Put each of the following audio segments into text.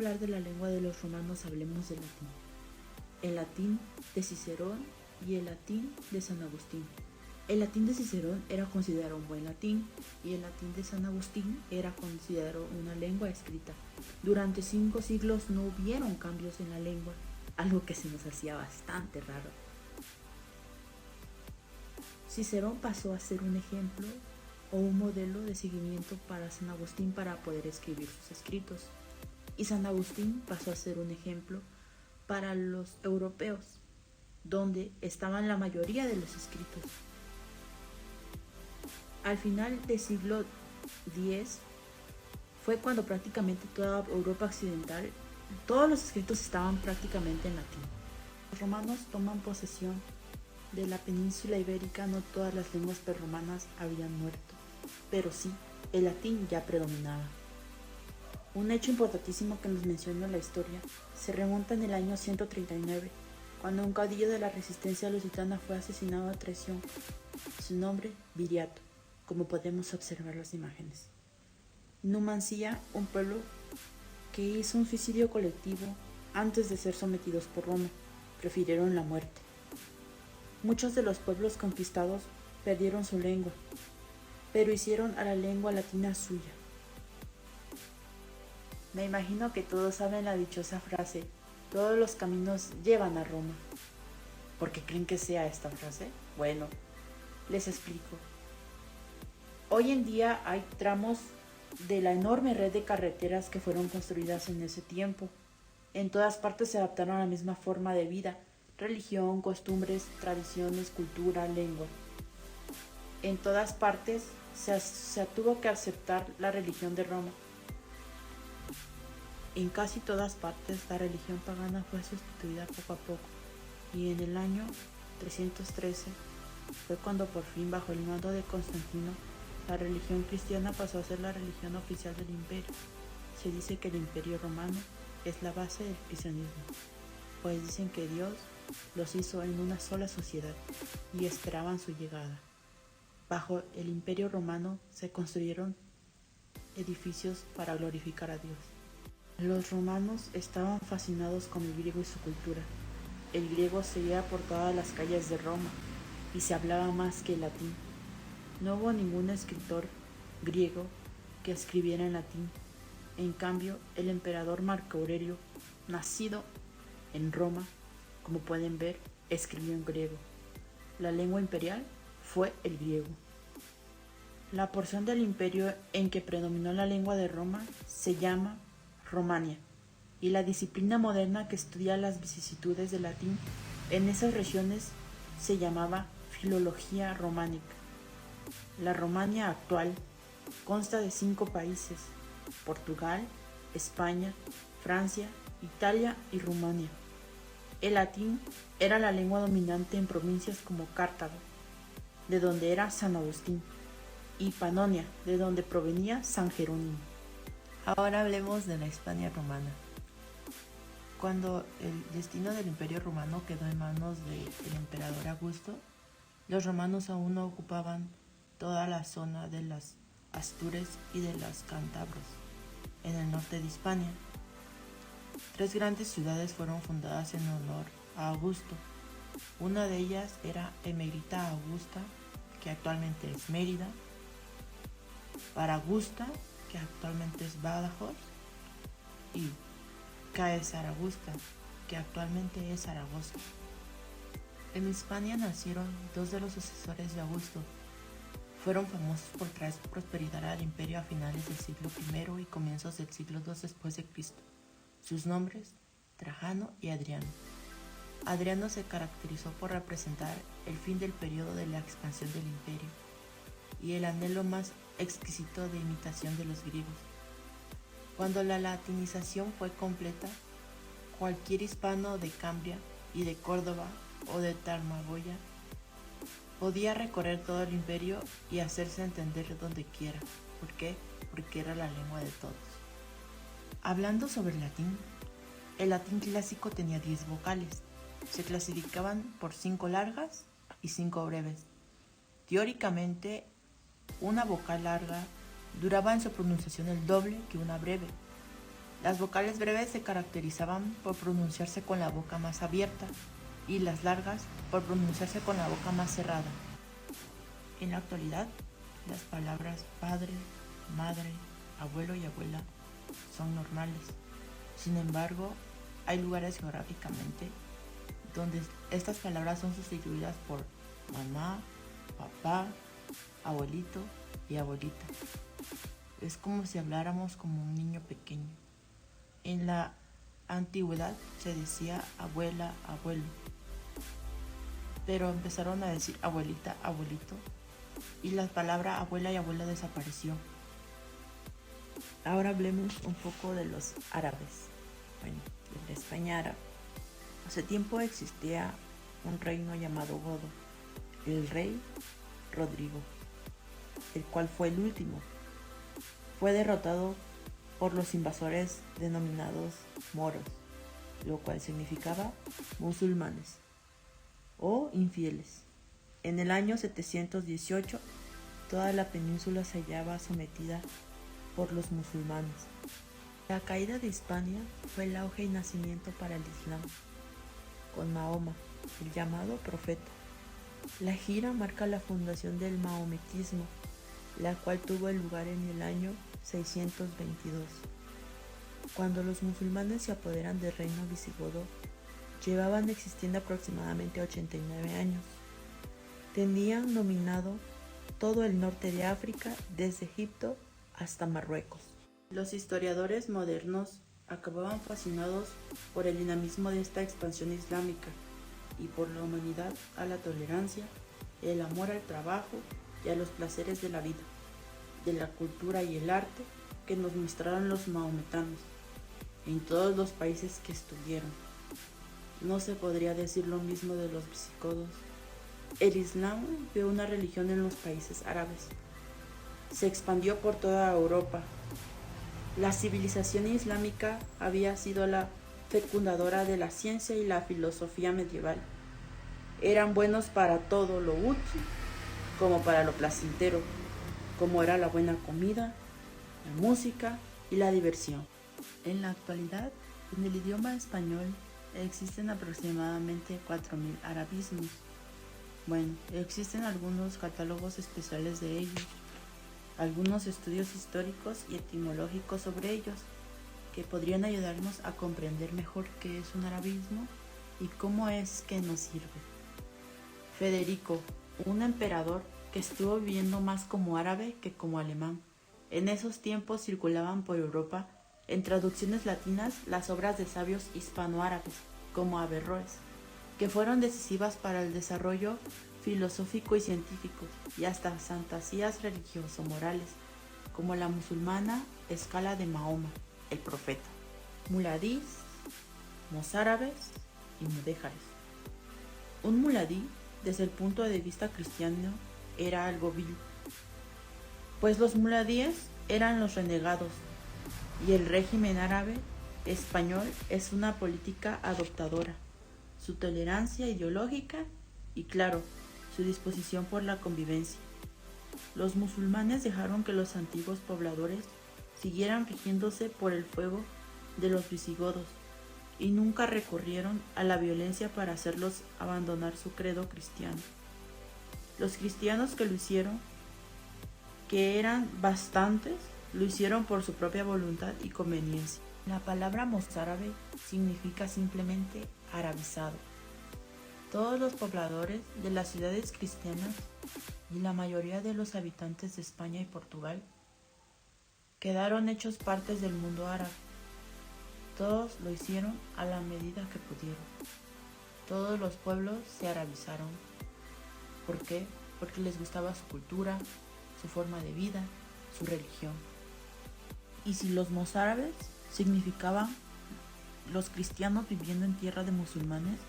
hablar de la lengua de los romanos, hablemos del latín. El latín de Cicerón y el latín de San Agustín. El latín de Cicerón era considerado un buen latín y el latín de San Agustín era considerado una lengua escrita. Durante 5 siglos no hubieron cambios en la lengua, algo que se nos hacía bastante raro. Cicerón pasó a ser un ejemplo o un modelo de seguimiento para San Agustín para poder escribir sus escritos, y San Agustín pasó a ser un ejemplo para los europeos, donde estaban la mayoría de los escritos. Al final del siglo X fue cuando prácticamente toda Europa occidental, todos los escritos estaban prácticamente en latín. Los romanos toman posesión de la península ibérica. No todas las lenguas prerromanas habían muerto, pero sí, el latín ya predominaba. Un hecho importantísimo que nos menciona la historia se remonta en el año 139, cuando un caudillo de la resistencia lusitana fue asesinado a traición. Su nombre, Viriato, como podemos observar las imágenes. Numancia, un pueblo que hizo un suicidio colectivo antes de ser sometidos por Roma, prefirieron la muerte. Muchos de los pueblos conquistados perdieron su lengua, pero hicieron a la lengua latina suya. Me imagino que todos saben la dichosa frase, todos los caminos llevan a Roma. ¿Por qué creen que sea esta frase? Bueno, les explico. Hoy en día hay tramos de la enorme red de carreteras que fueron construidas en ese tiempo. En todas partes se adaptaron a la misma forma de vida, religión, costumbres, tradiciones, cultura, lengua. En todas partes se tuvo que aceptar la religión de Roma. En casi todas partes la religión pagana fue sustituida poco a poco, y en el año 313 fue cuando por fin, bajo el mando de Constantino, la religión cristiana pasó a ser la religión oficial del imperio. Se dice que el imperio romano es la base del cristianismo, pues dicen que Dios los hizo en una sola sociedad y esperaban su llegada. Bajo el imperio romano se construyeron edificios para glorificar a Dios. Los romanos estaban fascinados con el griego y su cultura. El griego se oía por todas las calles de Roma y se hablaba más que el latín. No hubo ningún escritor griego que escribiera en latín. En cambio, el emperador Marco Aurelio, nacido en Roma, como pueden ver, escribió en griego. La lengua imperial fue el griego. La porción del imperio en que predominó la lengua de Roma se llama Romania, y la disciplina moderna que estudia las vicisitudes del latín en esas regiones se llamaba filología románica. La Romania actual consta de 5 países: Portugal, España, Francia, Italia y Rumania. El latín era la lengua dominante en provincias como Cartago, de donde era San Agustín, y Panonia, de donde provenía San Jerónimo. Ahora hablemos de la Hispania romana. Cuando el destino del Imperio Romano quedó en manos del emperador Augusto, los romanos aún no ocupaban toda la zona de las Astures y de los Cántabros, en el norte de Hispania. 3 grandes ciudades fueron fundadas en honor a Augusto. Una de ellas era Emerita Augusta, que actualmente es Mérida; Faragusta, que actualmente es Badajoz; y Caesar Augusta, que actualmente es Zaragoza. En Hispania nacieron 2 de los sucesores de Augusto. Fueron famosos por traer prosperidad al imperio a finales del siglo I y comienzos del siglo II después de Cristo. Sus nombres, Trajano y Adriano. Adriano se caracterizó por representar el fin del periodo de la expansión del imperio y el anhelo más exquisito de imitación de los griegos. Cuando la latinización fue completa, cualquier hispano de Cambria y de Córdoba o de Tarmagoya podía recorrer todo el imperio y hacerse entender donde quiera. ¿Por qué? Porque era la lengua de todos. Hablando sobre el latín clásico tenía 10 vocales. Se clasificaban por 5 largas y 5 breves. Teóricamente, una vocal larga duraba en su pronunciación el doble que una breve. Las vocales breves se caracterizaban por pronunciarse con la boca más abierta y las largas por pronunciarse con la boca más cerrada. En la actualidad, las palabras padre, madre, abuelo y abuela son normales. Sin embargo, hay lugares geográficamente donde estas palabras son sustituidas por mamá, papá, abuelito y abuelita. Es como si habláramos como un niño pequeño. En la antigüedad se decía abuela, abuelo, pero empezaron a decir abuelita, abuelito, y la palabra abuela y abuela desapareció. Ahora hablemos un poco de los árabes. Bueno, de la España árabe. Hace tiempo existía un reino llamado Godo, el rey Rodrigo, el cual fue el último. Fue derrotado por los invasores denominados moros, lo cual significaba musulmanes o infieles. En el año 718, toda la península se hallaba sometida por los musulmanes. La caída de Hispania fue el auge y nacimiento para el Islam, con Mahoma, el llamado profeta. La gira marca la fundación del maometismo, la cual tuvo lugar en el año 622. Cuando los musulmanes se apoderan del reino visigodo, llevaban existiendo aproximadamente 89 años. Tenían dominado todo el norte de África, desde Egipto hasta Marruecos. Los historiadores modernos acababan fascinados por el dinamismo de esta expansión islámica y por la humanidad a la tolerancia, el amor al trabajo y a los placeres de la vida, de la cultura y el arte que nos mostraron los maometanos en todos los países que estuvieron. No se podría decir lo mismo de los visigodos. El Islam fue una religión en los países árabes. Se expandió por toda Europa. La civilización islámica había sido la fecundadora de la ciencia y la filosofía medieval. Eran buenos para todo lo útil como para lo placentero, como era la buena comida, la música y la diversión. En la actualidad, en el idioma español existen aproximadamente 4.000 arabismos. Bueno, existen algunos catálogos especiales de ellos, algunos estudios históricos y etimológicos sobre ellos, que podrían ayudarnos a comprender mejor qué es un arabismo y cómo es que nos sirve. Federico, un emperador que estuvo viviendo más como árabe que como alemán. En esos tiempos circulaban por Europa, en traducciones latinas, las obras de sabios hispanoárabes, como Averroes, que fueron decisivas para el desarrollo filosófico y científico, y hasta fantasías religioso-morales, como la musulmana escala de Mahoma, el profeta, muladís, mozárabes y mudéjares. Un muladí, desde el punto de vista cristiano, era algo vil, pues los muladíes eran los renegados, y el régimen árabe español es una política adoptadora, su tolerancia ideológica y, claro, su disposición por la convivencia. Los musulmanes dejaron que los antiguos pobladores siguieran rigiéndose por el fuego de los visigodos y nunca recurrieron a la violencia para hacerlos abandonar su credo cristiano. Los cristianos que lo hicieron, que eran bastantes, lo hicieron por su propia voluntad y conveniencia. La palabra mozárabe significa simplemente arabizado. Todos los pobladores de las ciudades cristianas y la mayoría de los habitantes de España y Portugal quedaron hechos partes del mundo árabe. Todos lo hicieron a la medida que pudieron. Todos los pueblos se arabizaron. ¿Por qué? Porque les gustaba su cultura, su forma de vida, su religión. Y si los mozárabes significaban los cristianos viviendo en tierra de musulmanes,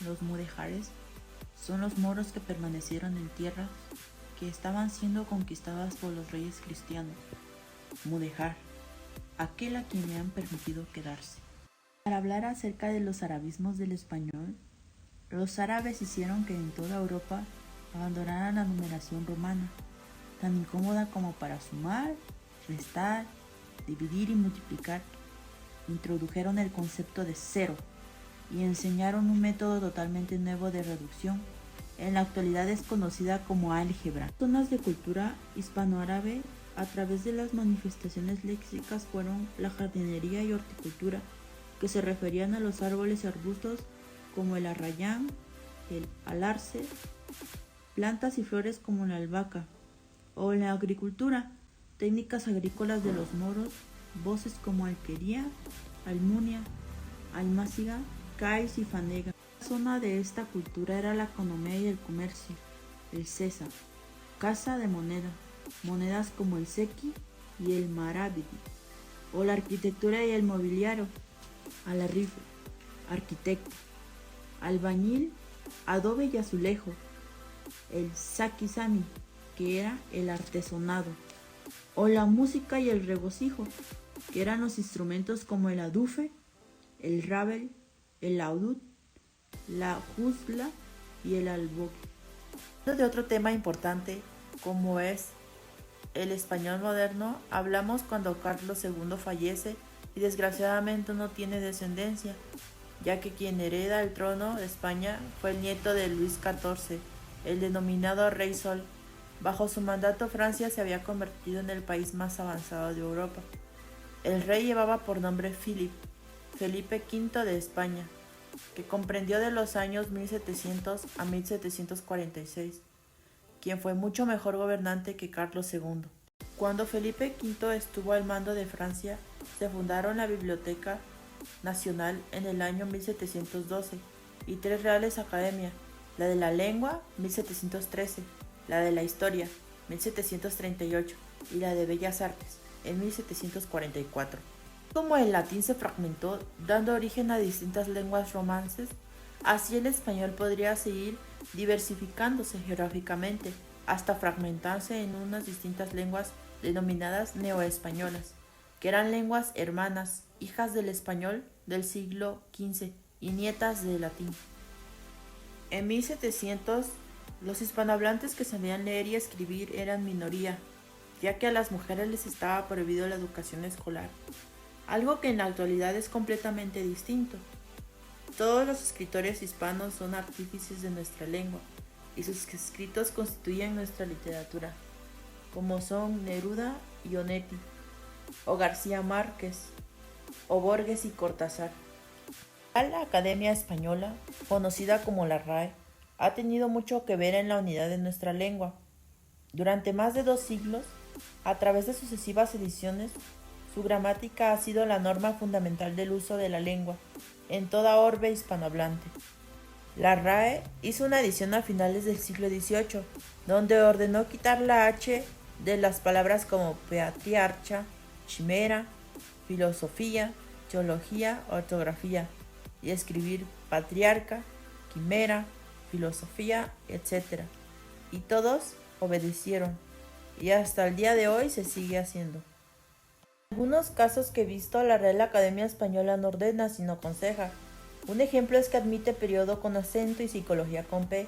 los mudéjares son los moros que permanecieron en tierras que estaban siendo conquistadas por los reyes cristianos. Mudéjar, aquel a quien le han permitido quedarse. Para hablar acerca de los arabismos del español, los árabes hicieron que en toda Europa abandonaran la numeración romana, tan incómoda como para sumar, restar, dividir y multiplicar, introdujeron el concepto de cero y enseñaron un método totalmente nuevo de reducción. En la actualidad es conocida como álgebra. Zonas de cultura hispanoárabe a través de las manifestaciones léxicas fueron la jardinería y horticultura, que se referían a los árboles y arbustos como el arrayán, el alarce, plantas y flores como la albahaca, o la agricultura, técnicas agrícolas de los moros, voces como alquería, almunia, almáciga, cais y fanega. La zona de esta cultura era la economía y el comercio, el César, casa de moneda, monedas como el sequi y el marabidi, o la arquitectura y el mobiliario, alarrife, arquitecto, albañil, adobe y azulejo, el sakisami, que era el artesonado, o la música y el regocijo, que eran los instrumentos como el adufe, el rabel, el laúd, la juzla y el albogue. De otro tema importante, como es el español moderno, hablamos cuando Carlos II fallece y desgraciadamente no tiene descendencia, ya que quien hereda el trono de España fue el nieto de Luis XIV, el denominado Rey Sol. Bajo su mandato, Francia se había convertido en el país más avanzado de Europa. El rey llevaba por nombre Felipe V de España, que comprendió de los años 1700 a 1746, quien fue mucho mejor gobernante que Carlos II. Cuando Felipe V estuvo al mando de Francia, se fundaron la Biblioteca Nacional en el año 1712 y 3 reales academias, la de la lengua 1713, la de la historia 1738 y la de bellas artes en 1744. Como el latín se fragmentó, dando origen a distintas lenguas romances, así el español podría seguir diversificándose geográficamente hasta fragmentarse en unas distintas lenguas denominadas neoespañolas, que eran lenguas hermanas, hijas del español del siglo XV y nietas del latín. En 1700, los hispanohablantes que sabían leer y escribir eran minoría, ya que a las mujeres les estaba prohibido la educación escolar, algo que en la actualidad es completamente distinto. Todos los escritores hispanos son artífices de nuestra lengua y sus escritos constituyen nuestra literatura, como son Neruda y Onetti, o García Márquez, o Borges y Cortázar. La Academia Española, conocida como la RAE, ha tenido mucho que ver en la unidad de nuestra lengua. Durante más de 2 siglos, a través de sucesivas ediciones, su gramática ha sido la norma fundamental del uso de la lengua en toda orbe hispanohablante. La RAE hizo una edición a finales del siglo XVIII, donde ordenó quitar la H de las palabras como patriarcha, chimera, filosofía, teología, ortografía, y escribir patriarca, quimera, filosofía, etc. Y todos obedecieron, y hasta el día de hoy se sigue haciendo. En algunos casos que he visto, la Real Academia Española no ordena, sino aconseja. Un ejemplo es que admite periodo con acento y psicología con P,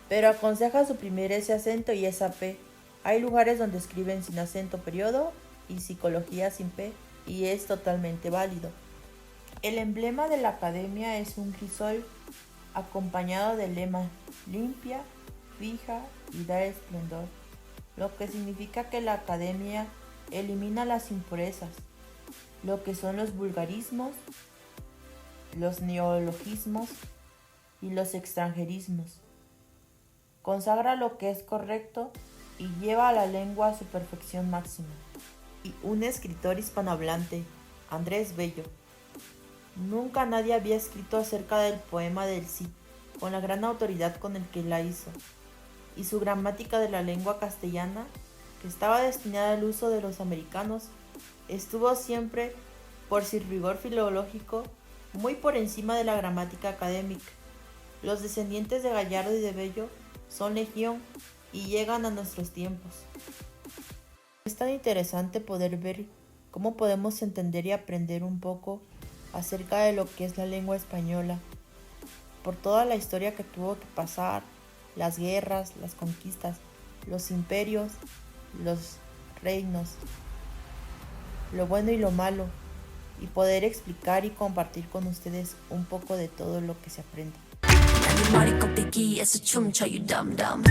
pero aconseja suprimir ese acento y esa P. Hay lugares donde escriben sin acento periodo y psicología sin P, y es totalmente válido. El emblema de la academia es un crisol acompañado del lema limpia, fija y da esplendor, lo que significa que la academia elimina las impurezas, lo que son los vulgarismos, los neologismos y los extranjerismos. Consagra lo que es correcto y lleva a la lengua a su perfección máxima. Y un escritor hispanohablante, Andrés Bello. Nunca nadie había escrito acerca del poema del Cid, con la gran autoridad con el que la hizo, y su gramática de la lengua castellana, que estaba destinada al uso de los americanos, estuvo siempre, por su rigor filológico, muy por encima de la gramática académica. Los descendientes de Gallardo y de Bello son legión y llegan a nuestros tiempos. Es tan interesante poder ver cómo podemos entender y aprender un poco acerca de lo que es la lengua española, por toda la historia que tuvo que pasar, las guerras, las conquistas, los imperios, los reinos, lo bueno y lo malo, y poder explicar y compartir con ustedes un poco de todo lo que se aprende. 머리 껍데기에서 춤춰 you dumb dumb